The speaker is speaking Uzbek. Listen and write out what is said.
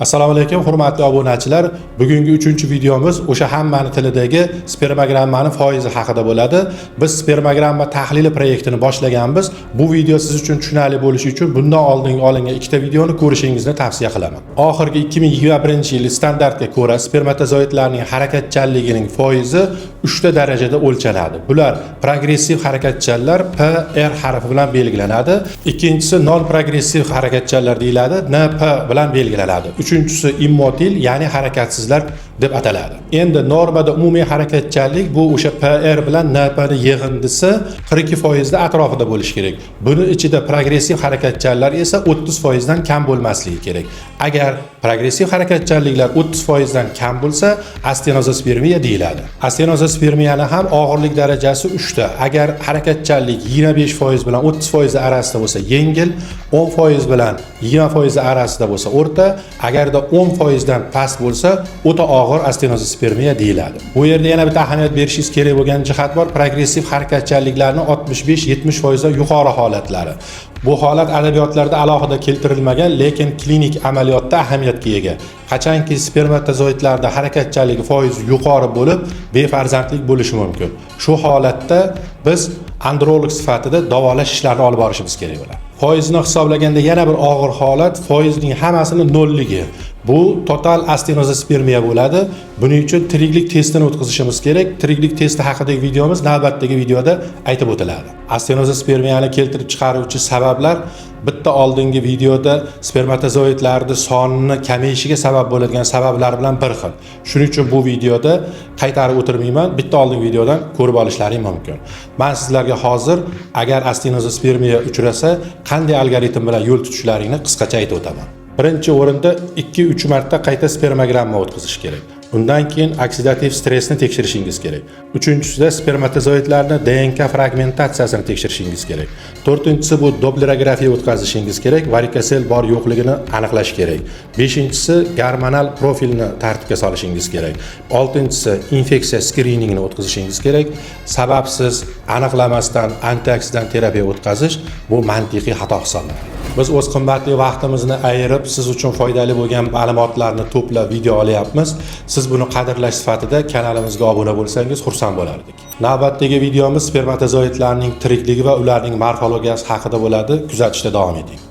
Assalomu alaykum hurmatli obunachilar. Bugungi 3-videomiz o'sha hammani tilidagi spermogrammani foizi haqida bo'ladi. Biz spermogramma tahlili proyektini boshlaganmiz. Bu video siz uchun tushunarli bo'lishi uchun bundan oldin olingan ikkita videoni ko'rishingizni tavsiya qilaman. Oxirgi 2021-yil standartga ko'ra spermatozoidlarning harakatchanligining foizi 3 ta darajada o'lchanadi. Bular progressiv harakatchanlar PR harfi bilan belgilanadi. Ikkinchisi non progressiv harakatchanlar deyiladi, NP bilan belgilanadi. Uchinchisi immotil, ya'ni harakatsizlar deb ataladi. Endi normada umumiy harakatchanlik bu o'sha PR bilan NP ni yig'indisi 42% da atrofida bo'lishi kerak. Buni ichida progressiv harakatchanlar esa 30% dan kam bo'lmasligi kerak. Agar progressiv harakatchanliklar 30% dan kam bo'lsa, astenozospermiya deyiladi. Astenozospermiyani ham og'irlik darajasi 3 ta. Agar harakatchanlik 25% bilan 30% arasida bo'lsa, yengil, 10% bilan 20% arasida bo'lsa, o'rta, agarda 10% dan past bo'lsa, o'ta og'ir astenozospermiya deyiladi. Bu yerda yana bitta ahamiyat berishingiz kerak bo'lgan jihat bor. Progressiv harakatchanliklarning 65-70% dan yuqori holatlari. Bu holat adabiyotlarda alohida keltirilmagan, lekin klinik amaliyotda ahamiyatga ega. Qachonki spermatozoidlarda harakatchanligi foizi yuqori bo'lib, befarzandlik bo'lishi mumkin. Shu holatda biz androlog sifatida davolash ishlarini olib borishimiz kerak bo'ladi. Foizni hisoblaganda yana bir og'ir holat foizning hammasini nolligi. Bu total astenozospermiya bo'ladi. Buning uchun tiriklik testini o'tkazishimiz kerak. Tiriklik testi haqidagi videomiz navbatdagi videoda aytib o'tiladi. Astenozospermiyani keltirib chiqaruvchi sabablar bitta oldingi videoda spermatozoidlarning sonini kamayishiga sabab bo'ladigan sabablar bilan bir xil. Shuning uchun bu videoda qaytarib o'tirmayman. Bitta oldingi videodan ko'rib olishlaring mumkin. Men sizlarga hozir agar astenozospermiya uchrasa, qanday algoritm bilan yo'l tutishlaringni qisqacha aytib o'taman. Birinchi o'rinda 2-3 marta qayta spermogramma o'tkazish kerak. Undan keyin oksidativ stressni tekshirishingiz kerak. Uchinchisida spermatozoidlarning DNK fragmentatsiyasini tekshirishingiz kerak. To'rtinchisi bu dopplerografiya o'tkazishingiz kerak, varikosel bor yo'qligini aniqlash kerak. Beshinchisi gormonal profilni tartibga solishingiz kerak. Oltinchisi infeksiya skriningini o'tkazishingiz kerak. Sababsiz aniqlamasdan antioksidant terapiya o'tkazish bu mantiqiy xato hisoblanadi. Biz o'z qimmatli vaqtimizni ayirib, siz uchun foydali bo'lgan ma'lumotlarni to'plab video olyapmiz. Siz buni qadrlash sifatida kanalimizga obuna bo'lsangiz xursand bo'lardik. Navbatdagi videomiz spermatozoidlarning tirikligi va ularning morfologiyasi haqida bo'ladi. Kuzatishda davom eting.